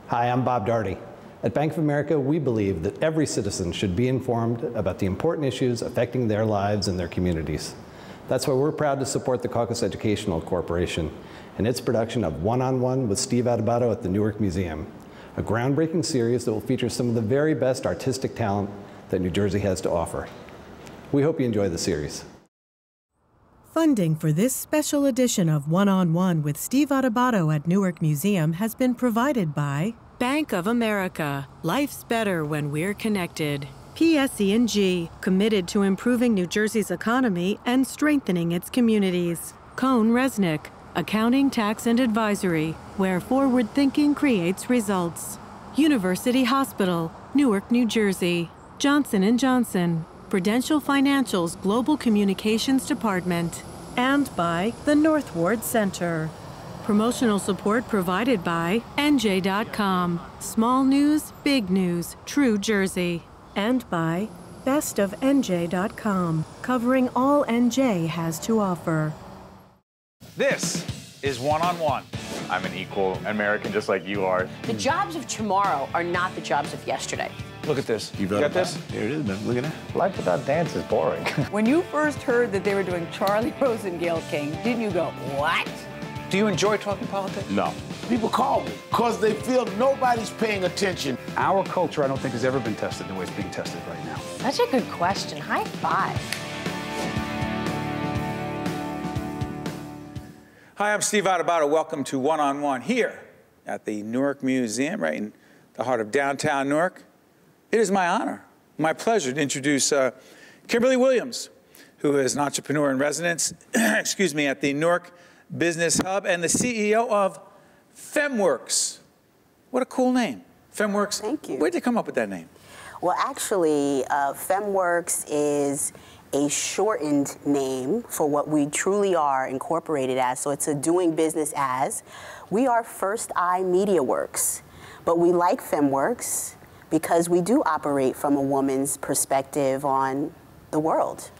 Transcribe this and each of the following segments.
Hi, I'm Bob Daugherty. At Bank of America, we believe that every citizen should be informed about the important issues affecting their lives and their communities. That's why we're proud to support the CAUCUS Educational Corporation and its production of One-on-One with Steve Adubato at the Newark Museum, a groundbreaking series that will feature some of the very best artistic talent that New Jersey has to offer. We hope you enjoy the series. Funding for this special edition of One-on-One with Steve Adubato at Newark Museum has been provided by Bank of America. Life's better when we're connected. PSE&G, committed to improving New Jersey's economy and strengthening its communities. Cohn Resnick, accounting, tax, and advisory, where forward thinking creates results. University Hospital, Newark, New Jersey. Johnson & Johnson, Prudential Financial's Global Communications Department. And by the North Ward Center. Promotional support provided by NJ.com. Small news, big news, true Jersey. And by bestofNJ.com, covering all NJ has to offer. This is One-on-One. I'm an equal American just like you are. The jobs of tomorrow are not the jobs of yesterday. Look at this. You got this? Here it is, man. Look at that. Life without dance is boring. When you first heard that they were doing Charlie Rose and Gayle King, didn't you go, what? Do you enjoy talking politics? No. People call me because they feel nobody's paying attention. Our culture, I don't think, has ever been tested the way it's being tested right now. Such a good question. High five. Hi, I'm Steve Adubato. Welcome to One-on-One here at the Newark Museum, right in the heart of downtown Newark. It is my honor, my pleasure to introduce Kimberlee Williams, who is an entrepreneur in residence, excuse me, at the Newark Business Hub and the CEO of FemWorks. What a cool name, FemWorks. Thank you. Where'd you come up with that name? Well, actually, FemWorks is a shortened name for what we truly are incorporated as. So it's a doing business as. We are First Eye Media Works, but we like FemWorks because we do operate from a woman's perspective on the world.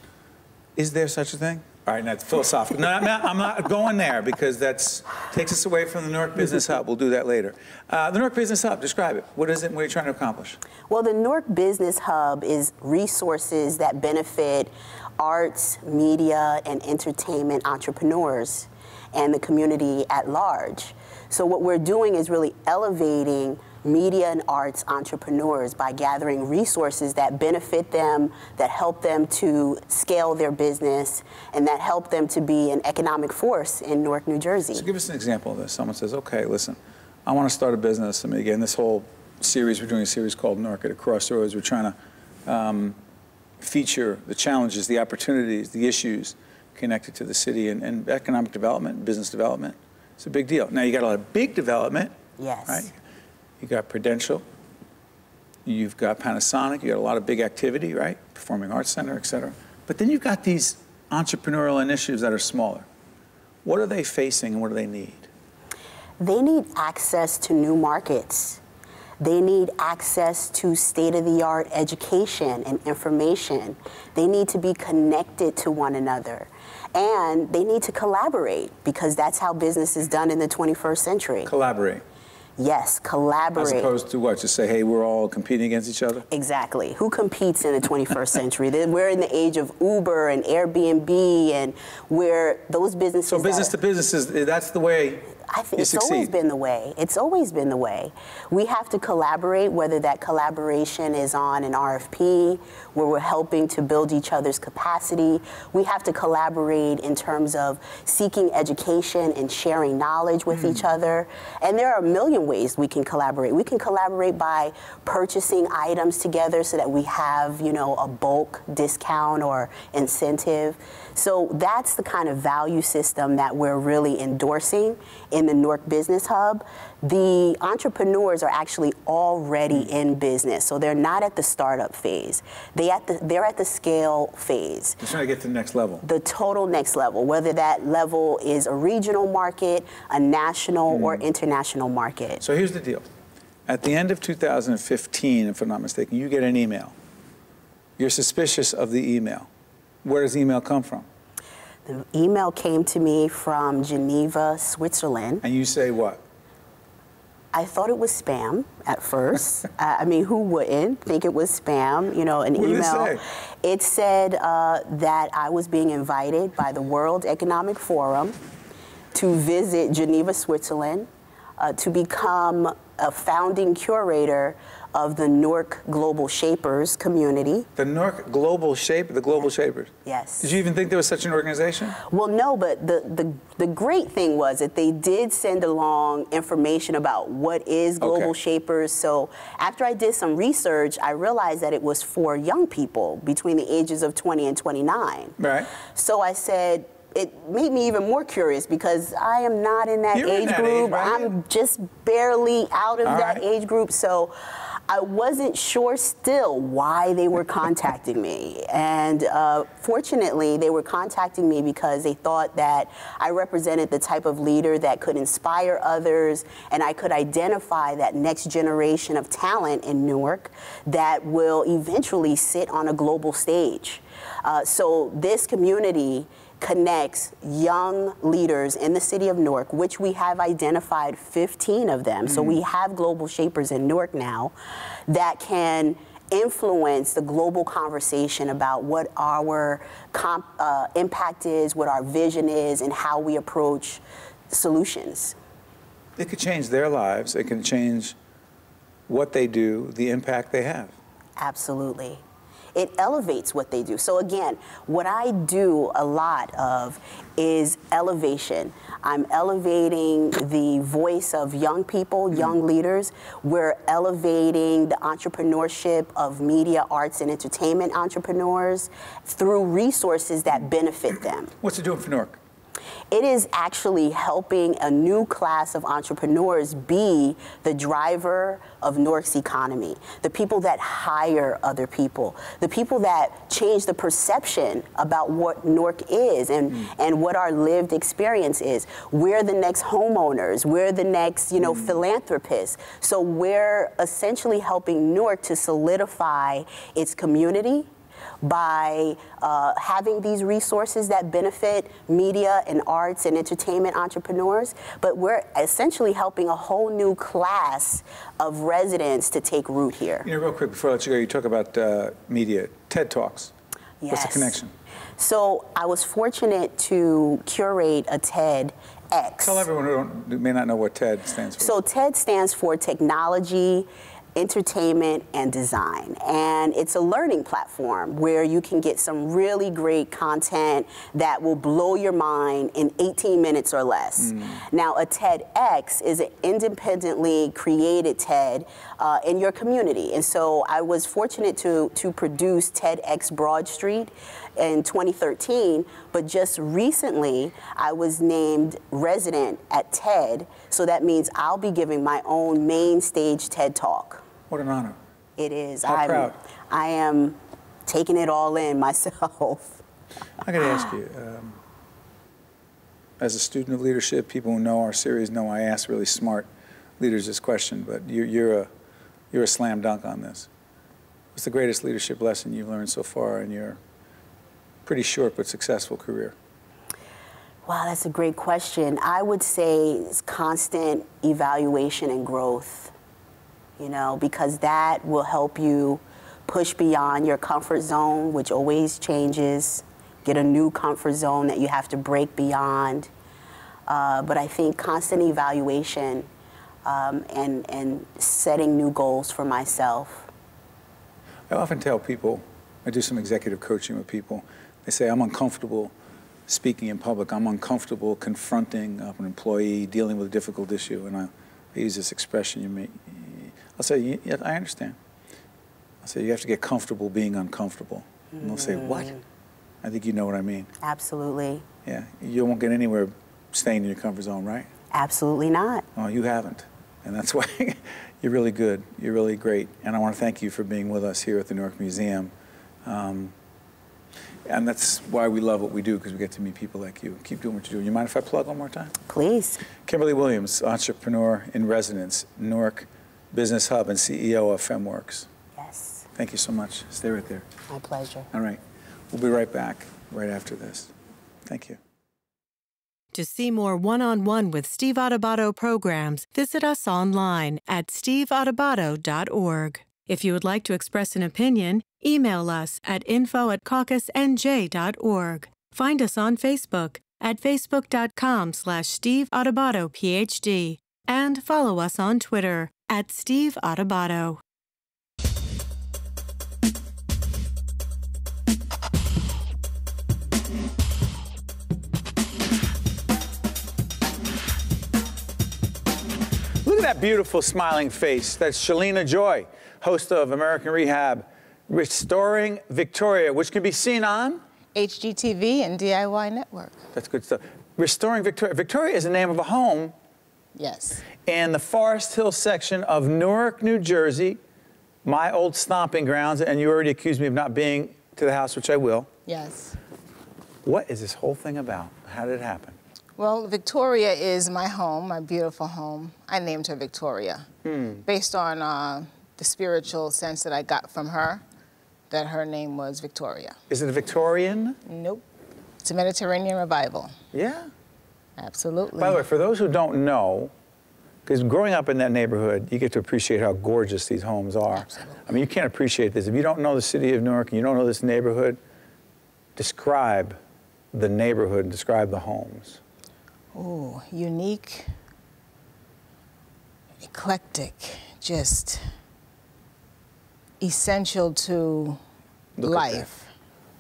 Is there such a thing? All right, that's philosophical. No, I'm not going there because that takes us away from the Newark Business Hub. We'll do that later. The Newark Business Hub, describe it. What is it and what are you trying to accomplish? Well, the Newark Business Hub is resources that benefit arts, media, and entertainment entrepreneurs and the community at large. So what we're doing is really elevating media and arts entrepreneurs by gathering resources that benefit them, that help them to scale their business, and that help them to be an economic force in Newark, New Jersey. So give us an example of this. Someone says, okay, listen, I want to start a business. I mean, again, this whole series, we're doing a series called Newark at a Crossroads. We're trying to feature the challenges, the opportunities, the issues connected to the city and economic development, business development. It's a big deal. Now, you got a lot of big development. Yes. Right? You got Prudential, you've got Panasonic, you got a lot of big activity, right? Performing Arts Center, et cetera. But then you've got these entrepreneurial initiatives that are smaller. What are they facing and what do they need? They need access to new markets. They need access to state-of-the-art education and information. They need to be connected to one another. And they need to collaborate because that's how business is done in the 21st century. Collaborate. Yes, collaborate. As opposed to what? Just say, hey, we're all competing against each other? Exactly. Who competes in the 21st century? We're in the age of Uber and Airbnb and where those businesses... So business to businesses, that's the way I think it's always been the way. It's always been the way. We have to collaborate, whether that collaboration is on an RFP, where we're helping to build each other's capacity. We have to collaborate in terms of seeking education and sharing knowledge with each other. And there are a million ways we can collaborate. We can collaborate by purchasing items together so that we have, you know, a bulk discount or incentive. So that's the kind of value system that we're really endorsing in the Newark Business Hub. The entrepreneurs are actually already in business, so they're not at the startup phase. They're at the scale phase. Just trying to get to the next level. The total next level, whether that level is a regional market, a national or international market. So here's the deal. At the end of 2015, if I'm not mistaken, you get an email. You're suspicious of the email. Where does the email come from? The email came to me from Geneva, Switzerland. And you say what? I thought it was spam at first. I mean, who wouldn't think it was spam? You know, an email. What did it say? It said that I was being invited by the World Economic Forum to visit Geneva, Switzerland, to become a founding curator of the Newark Global Shapers community. The Newark Global Shapers? Yes. Did you even think there was such an organization? Well, no, but the great thing was that they did send along information about what is Global Shapers. So after I did some research, I realized that it was for young people between the ages of 20 and 29. Right. So I said, it made me even more curious because I am not in that age group. Right? I'm just barely out of that age group. So I wasn't sure still why they were contacting me. And fortunately, they were contacting me because they thought that I represented the type of leader that could inspire others, and I could identify that next generation of talent in Newark that will eventually sit on a global stage. So this community connects young leaders in the city of Newark, which we have identified 15 of them. So we have Global Shapers in Newark now that can influence the global conversation about what our impact is, what our vision is, and how we approach solutions. It could change their lives. It can change what they do, the impact they have. Absolutely. It elevates what they do. So again, what I do a lot of is elevation. I'm elevating the voice of young people, young leaders. We're elevating the entrepreneurship of media, arts, and entertainment entrepreneurs through resources that benefit them. What's it doing for Newark? It is actually helping a new class of entrepreneurs be the driver of Newark's economy, the people that hire other people, the people that change the perception about what Newark is and what our lived experience is. We're the next homeowners. We're the next, philanthropists. So we're essentially helping Newark to solidify its community by having these resources that benefit media and arts and entertainment entrepreneurs, but we're essentially helping a whole new class of residents to take root here. Real quick, before I let you go, you talk about media, TED Talks. Yes. What's the connection? So I was fortunate to curate a TEDx. Tell everyone who may not know what TED stands for. So TED stands for Technology, Entertainment, and Design. And it's a learning platform where you can get some really great content that will blow your mind in 18 minutes or less. Now, a TEDx is an independently created TED in your community. And so I was fortunate to produce TEDx Broad Street in 2013, but just recently I was named resident at TED, so that means I'll be giving my own main stage TED Talk. What an honor. It is. How proud. I am taking it all in myself. I got to ask you, as a student of leadership, people who know our series know I ask really smart leaders this question, but you're a slam dunk on this. What's the greatest leadership lesson you've learned so far in your pretty short but successful career? Wow, that's a great question. I would say it's constant evaluation and growth. Because that will help you push beyond your comfort zone, which always changes, get a new comfort zone that you have to break beyond. But I think constant evaluation and setting new goals for myself. I often tell people, I do some executive coaching with people, they say, I'm uncomfortable speaking in public, I'm uncomfortable confronting an employee, dealing with a difficult issue, and I use this expression, I'll say, yeah, I understand. I'll say, you have to get comfortable being uncomfortable. And they'll say, what? I think you know what I mean. Absolutely. Yeah, you won't get anywhere staying in your comfort zone, right? Absolutely not. Oh, you haven't. And that's why you're really good. You're really great. And I want to thank you for being with us here at the Newark Museum. And that's why we love what we do, because we get to meet people like you. Keep doing what you're doing. You mind if I plug one more time? Please. Kimberlee Williams, entrepreneur in residence, Newark Business Hub and CEO of FemWorks. Yes. Thank you so much. Stay right there. My pleasure. All right. We'll be right back right after this. Thank you. To see more one-on-one with Steve Adubato programs, visit us online at steveadubato.org. If you would like to express an opinion, email us at info@caucusnj.org. Find us on Facebook at facebook.com/Steve Adubato PhD and follow us on Twitter at Steve Adubato. Look at that beautiful smiling face. That's Shalina Joy, host of American Rehab, Restoring Victoria, which can be seen on HGTV and DIY Network. That's good stuff. Restoring Victoria. Victoria is the name of a home. Yes. In the Forest Hill section of Newark, New Jersey, my old stomping grounds, and you already accused me of not being to the house, which I will. Yes. What is this whole thing about? How did it happen? Well, Victoria is my home, my beautiful home. I named her Victoria based on the spiritual sense that I got from her, that her name was Victoria. Is it a Victorian? Nope. It's a Mediterranean revival. Yeah. Absolutely. By the way, for those who don't know, because growing up in that neighborhood, you get to appreciate how gorgeous these homes are. Absolutely. I mean, you can't appreciate this. If you don't know the city of Newark and you don't know this neighborhood, describe the neighborhood and describe the homes. Ooh, unique, eclectic, just essential to life.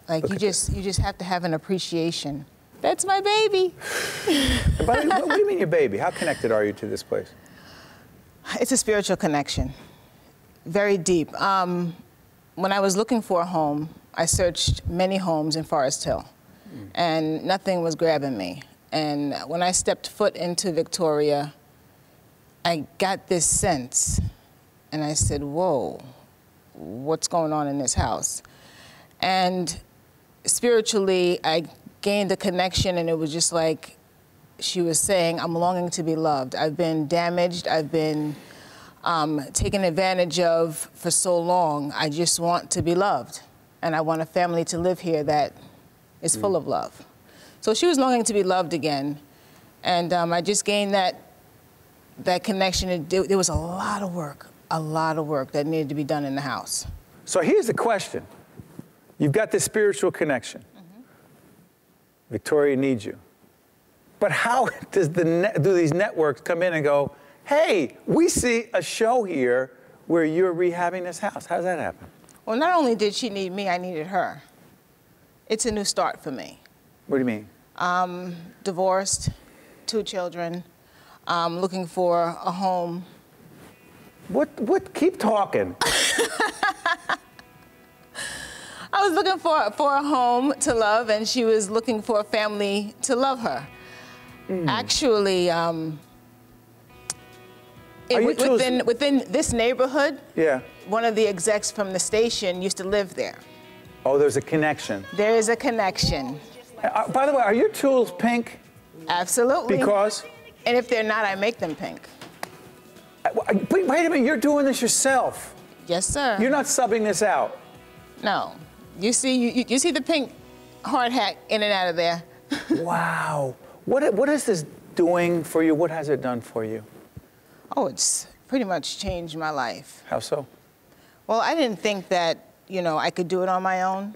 Like you just have to have an appreciation. That's my baby. What do you mean your baby? How connected are you to this place? It's a spiritual connection, very deep. When I was looking for a home, I searched many homes in Forest Hill, and nothing was grabbing me. And when I stepped foot into Victoria, I got this sense, and I said, whoa, what's going on in this house? And spiritually, I gained a connection, and it was just like she was saying, I'm longing to be loved. I've been damaged. I've been taken advantage of for so long. I just want to be loved, and I want a family to live here that is full of love. So she was longing to be loved again, and I just gained that connection. There was a lot of work that needed to be done in the house. So here's the question. You've got this spiritual connection. Victoria needs you. But how do these networks come in and go, hey, we see a show here where you're rehabbing this house? How does that happen? Well, not only did she need me, I needed her. It's a new start for me. What do you mean? Divorced, 2 children, looking for a home. What? Keep talking. I was looking for a home to love, and she was looking for a family to love her. Actually, within this neighborhood, one of the execs from the station used to live there. Oh, there's a connection. There is a connection. By the way, are your tools pink? Absolutely. Because? And if they're not, I make them pink. Wait a minute, you're doing this yourself. Yes, sir. You're not subbing this out. No. You see the pink hard hat in and out of there. Wow. What is this doing for you? What has it done for you? Oh, it's pretty much changed my life. How so? Well, I didn't think that, I could do it on my own,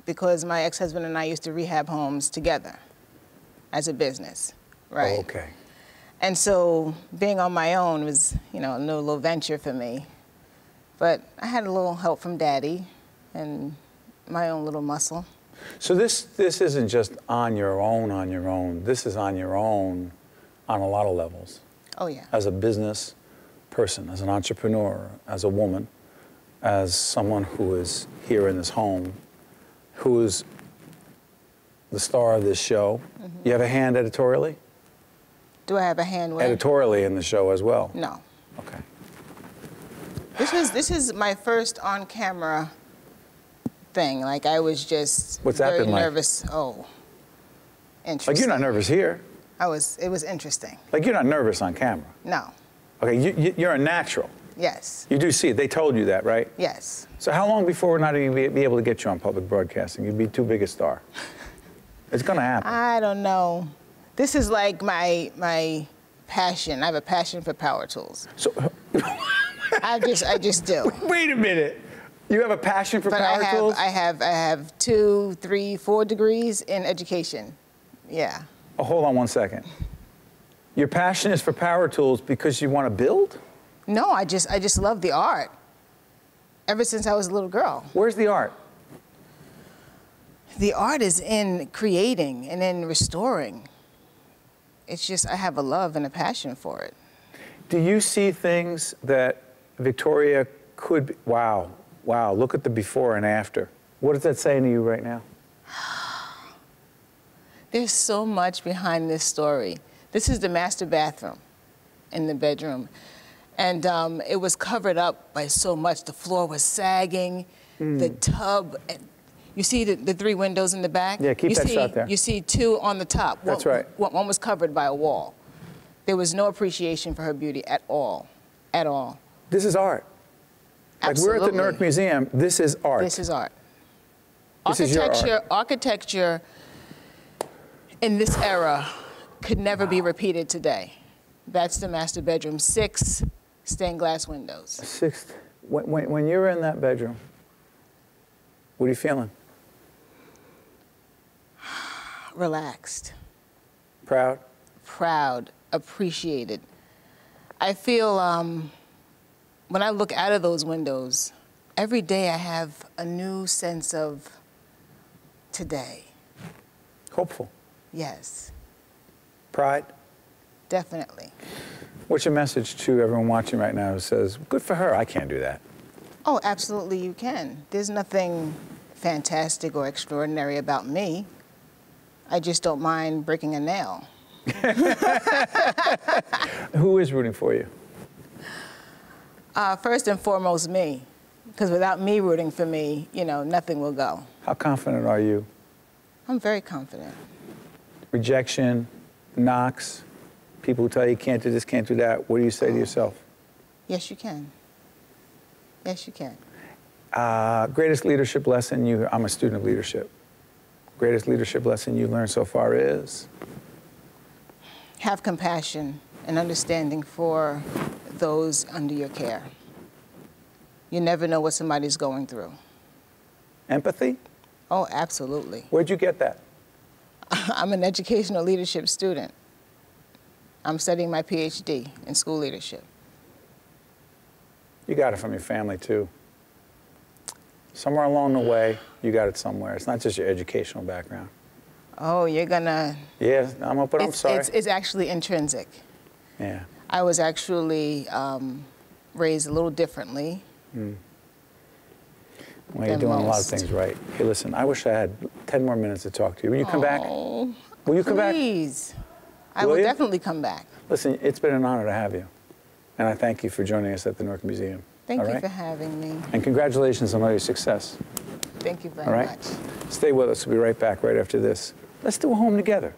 because my ex-husband and I used to rehab homes together as a business, right? Oh, okay. And so being on my own was, a little venture for me. But I had a little help from Daddy and my own little muscle. So this isn't just on your own. This is on your own on a lot of levels. Oh, yeah. As a business person, as an entrepreneur, as a woman, as someone who is here in this home, who is the star of this show. You have a hand editorially? Do I have a hand where? Editorially in the show as well? No. Okay. This is my first on-camera thing. Like, I was just What's that very been like? nervous. Oh, interesting. Like, you're not nervous here? It was interesting. Like, you're not nervous on camera? No. Okay, you're a natural. Yes. You do see it. They told you that, right? Yes. So how long before we're not even be able to get you on public broadcasting? You'd be too big a star. It's going to happen. I don't know. This is like my passion. I have a passion for power tools. So, I just do. Wait a minute. You have a passion for power tools? I have 2, 3, 4 degrees in education. Yeah. Oh, hold on one second. Your passion is for power tools because you want to build? No, I just love the art. Ever since I was a little girl. Where's the art? The art is in creating and in restoring. It's just I have a love and a passion for it. Do you see things that Victoria could be? Wow, wow, look at the before and after. What is that saying to you right now? There's so much behind this story. This is the master bathroom in the bedroom. And it was covered up by so much. The floor was sagging, the tub. You see the 3 windows in the back? Yeah, keep that shot there. You see 2 on the top. That's right. One was covered by a wall. There was no appreciation for her beauty at all, at all. This is art. Absolutely. Like we're at the Newark Museum, this is art. This is art. This is your art. Architecture in this era could never be repeated today. That's the master bedroom. 6 stained glass windows. 6. When you were in that bedroom, what are you feeling? Relaxed. Proud? Proud, appreciated. I feel when I look out of those windows, every day I have a new sense of today. Hopeful? Yes. Pride? Definitely. What's your message to everyone watching right now who says, good for her, I can't do that? Oh, absolutely you can. There's nothing fantastic or extraordinary about me. I just don't mind breaking a nail. Who is rooting for you? First and foremost, me. Because without me rooting for me, you know, nothing will go. How confident are you? I'm very confident. Rejection, knocks, people who tell you can't do this, can't do that. What do you say to yourself? Yes, you can. Yes, you can. Greatest leadership lesson I'm a student of leadership. Greatest leadership lesson you learned so far is? Have compassion and understanding for those under your care. You never know what somebody's going through. Empathy? Oh, absolutely. Where'd you get that? I'm an educational leadership student. I'm studying my PhD in school leadership. You got it from your family, too. Somewhere along the way, you got it somewhere. It's not just your educational background. Oh, you're gonna... Yeah, I'm sorry. It's actually intrinsic. Yeah. I was actually raised a little differently. Well, you're doing a lot of things right. Hey, listen, I wish I had 10 more minutes to talk to you. Will you come back? Will you come back? Please. I will definitely come back. Listen, it's been an honor to have you. And I thank you for joining us at the Newark Museum. Thank you for having me. And congratulations on all your success. Thank you very much. Stay with us. We'll be right back right after this. Let's do a home together.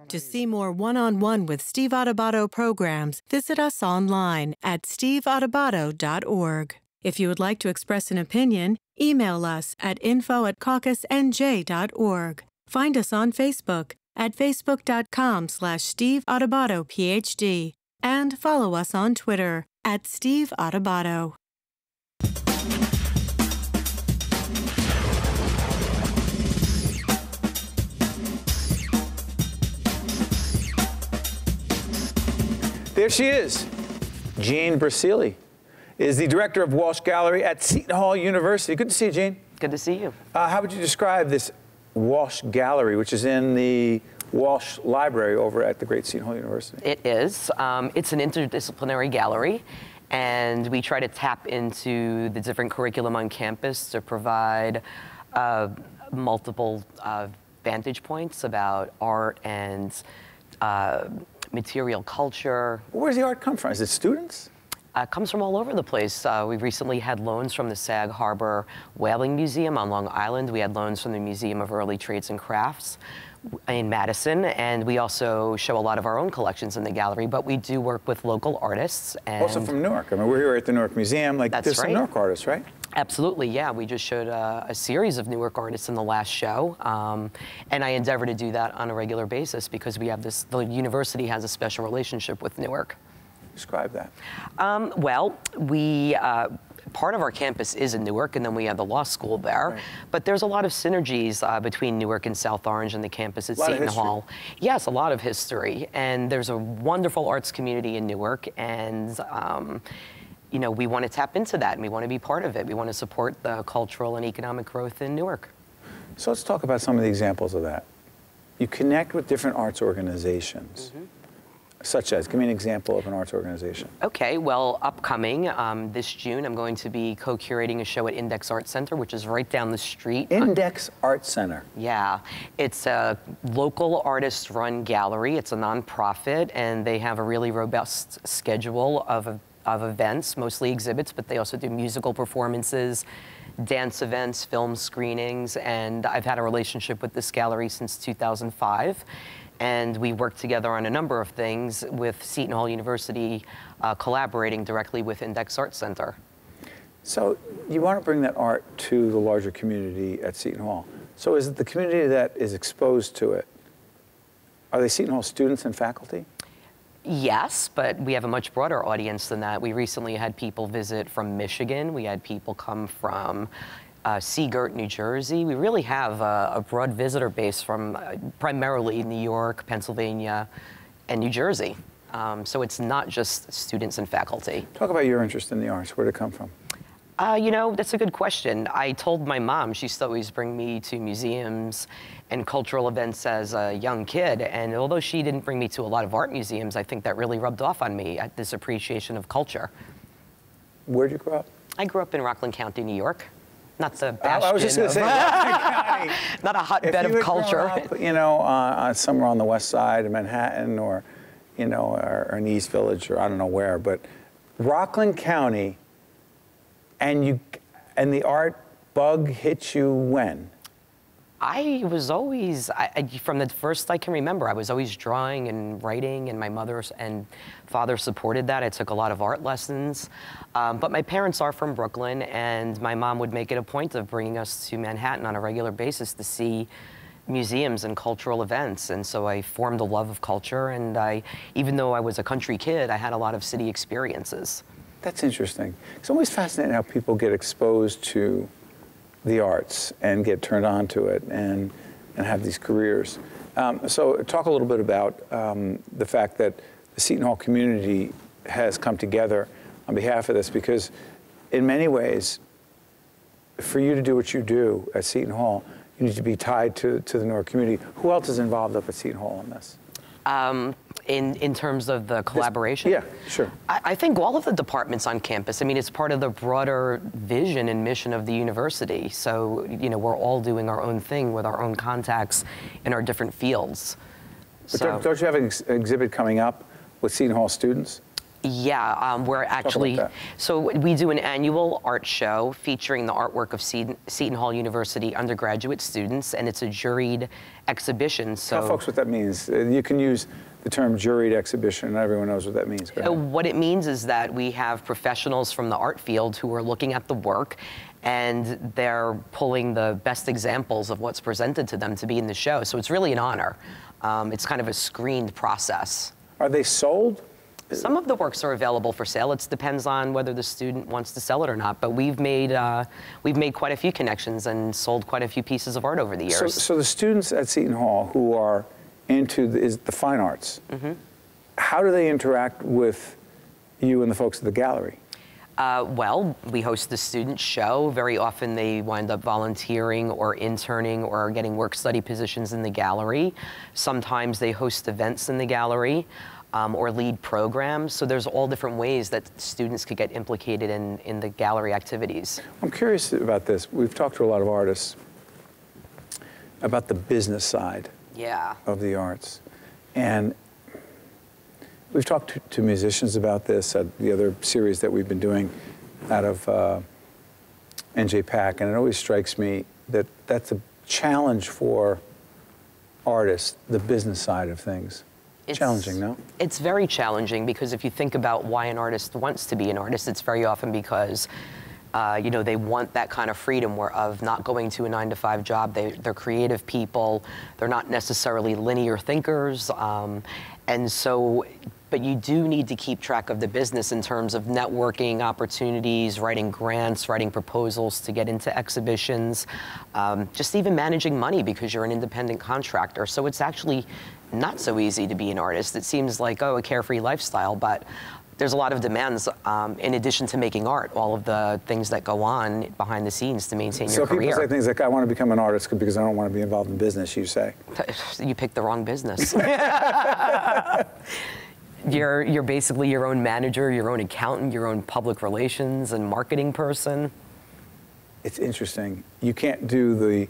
To see more one-on-one with Steve Adubato programs, visit us online at steveadubato.org. If you would like to express an opinion, email us at info@caucusnj.org. Find us on Facebook at facebook.com/Steve Adubato PhD and follow us on Twitter at Steve Adubato. There she is. Jeanne Brasile is the director of Walsh Gallery at Seton Hall University. Good to see you, Jeanne. Good to see you. How would you describe this Walsh Gallery, which is in the Walsh Library over at the great Seton Hall University? It is. It's an interdisciplinary gallery, and we try to tap into the different curriculum on campus to provide multiple vantage points about art and material culture. Where does the art come from? Is it students? It comes from all over the place. We've recently had loans from the Sag Harbor Whaling Museum on Long Island. We had loans from the Museum of Early Trades and Crafts in Madison, and we also show a lot of our own collections in the gallery, but we do work with local artists. And also from Newark. I mean, we're here at the Newark Museum. Like, that's there's right. some Newark artists, right? Absolutely, yeah. We just showed a series of Newark artists in the last show, and I endeavor to do that on a regular basis because we have the university has a special relationship with Newark. Describe that. Well, part of our campus is in Newark, and then we have the law school there. Right. But there's a lot of synergies between Newark and South Orange and the campus at Seton Hall. Yes, a lot of history. And there's a wonderful arts community in Newark, and you know, we want to tap into that, and we want to be part of it. We want to support the cultural and economic growth in Newark. So let's talk about some of the examples of that. You connect with different arts organizations. Such as, give me an example of an arts organization. Okay, well, upcoming this June, I'm going to be co-curating a show at Index Art Center, which is right down the street. Index Art Center. Yeah, it's a local artist-run gallery. It's a nonprofit, and they have a really robust schedule of events, mostly exhibits, but they also do musical performances, dance events, film screenings, and I've had a relationship with this gallery since 2005. And we work together on a number of things with Seton Hall University collaborating directly with Index Art Center. So you want to bring that art to the larger community at Seton Hall. So is it the community that is exposed to it? Are they Seton Hall students and faculty? Yes, but we have a much broader audience than that. We recently had people visit from Michigan. We had people come from Seagirt, New Jersey. We really have a broad visitor base from primarily New York, Pennsylvania, and New Jersey. So it's not just students and faculty. Talk about your interest in the arts. Where did it come from? You know, that's a good question. I told my mom she used to always bring me to museums and cultural events as a young kid. And although she didn't bring me to a lot of art museums, I think that really rubbed off on me, this appreciation of culture. Where did you grow up? I grew up in Rockland County, New York. Not the bastion. I was just going to say, County. Not a hotbed of culture. Up, you know, somewhere on the west side of Manhattan, or, you know, or in East Village, or I don't know where, but Rockland County, and the art bug hit you when? I was always, from the first I can remember, I was always drawing and writing, and my mother and father supported that. I took a lot of art lessons. But my parents are from Brooklyn, and my mom would make it a point of bringing us to Manhattan on a regular basis to see museums and cultural events. And so I formed a love of culture, and even though I was a country kid, I had a lot of city experiences. That's interesting. It's always fascinating how people get exposed to the arts and get turned on to it and have these careers. So talk a little bit about the fact that the Seton Hall community has come together on behalf of this, because in many ways, for you to do what you do at Seton Hall, you need to be tied to the Newark community. Who else is involved up at Seton Hall in this? In terms of the collaboration? Yeah, sure. I think all of the departments on campus. I mean, it's part of the broader vision and mission of the university. So, you know, we're all doing our own thing with our own contacts in our different fields. But so, don't you have an exhibit coming up with Seton Hall students? Yeah, we're actually, so we do an annual art show featuring the artwork of Seton Hall University undergraduate students, and it's a juried exhibition. So tell folks what that means. You can use the term juried exhibition, and everyone knows what that means. What it means is that we have professionals from the art field who are looking at the work, and they're pulling the best examples of what's presented to them to be in the show. So it's really an honor. It's kind of a screened process. Are they sold? Some of the works are available for sale. It depends on whether the student wants to sell it or not. But we've made quite a few connections and sold quite a few pieces of art over the years. So the students at Seton Hall who are into the fine arts, how do they interact with you and the folks at the gallery? Well, we host the student show. Very often they wind up volunteering or interning or getting work study positions in the gallery. Sometimes they host events in the gallery. Or lead programs. So there's all different ways that students could get implicated in the gallery activities. I'm curious about this. We've talked to a lot of artists about the business side of the arts. And we've talked to musicians about this at the other series that we've been doing out of NJPAC, and it always strikes me that that's a challenge for artists, the business side of things. It's challenging, no? It's very challenging, because if you think about why an artist wants to be an artist, it's very often because You know, they want that kind of freedom of not going to a 9-to-5 job. They're creative people. They're not necessarily linear thinkers. And so, but you do need to keep track of the business in terms of networking opportunities, writing grants, writing proposals to get into exhibitions, just even managing money because you're an independent contractor. So it's actually not so easy to be an artist. It seems like, oh, a carefree lifestyle, but there's a lot of demands in addition to making art, all of the things that go on behind the scenes to maintain your career. So people say things like, I want to become an artist because I don't want to be involved in business, you say. You picked the wrong business. You're basically your own manager, your own accountant, your own public relations and marketing person. It's interesting. You can't do the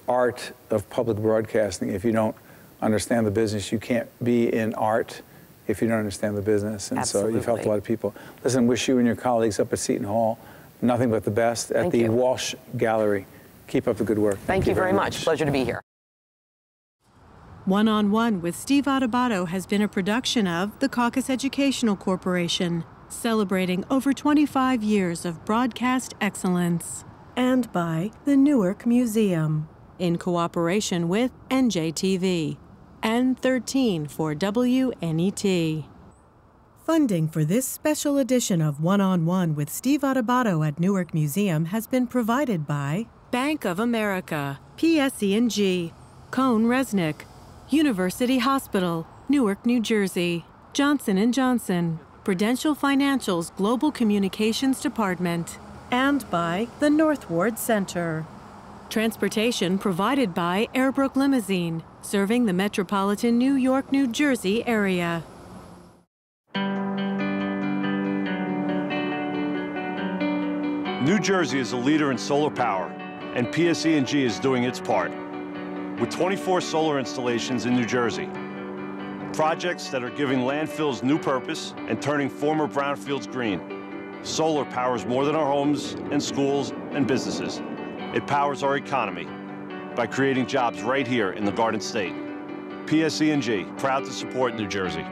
art of public broadcasting if you don't understand the business. You can't be in art if you don't understand the business. And Absolutely. So you've helped a lot of people. Listen, wish you and your colleagues up at Seton Hall nothing but the best at the Walsh Gallery. Keep up the good work. Thank you very much. Pleasure to be here. One-on-One with Steve Adubato has been a production of the CAUCUS Educational Corporation, celebrating over 25 years of broadcast excellence, and by the Newark Museum, in cooperation with NJTV and 13 for WNET. Funding for this special edition of One-on-One with Steve Adubato at Newark Museum has been provided by Bank of America, PSE&G, Cone Resnick, University Hospital, Newark, New Jersey, Johnson & Johnson, Prudential Financial's Global Communications Department, and by the North Ward Center. Transportation provided by Airbrook Limousine, serving the metropolitan New York, New Jersey area. New Jersey is a leader in solar power, and PSE&G is doing its part. With 24 solar installations in New Jersey, projects that are giving landfills new purpose and turning former brownfields green. Solar powers more than our homes and schools and businesses. It powers our economy by creating jobs right here in the Garden State. PSE&G, proud to support New Jersey.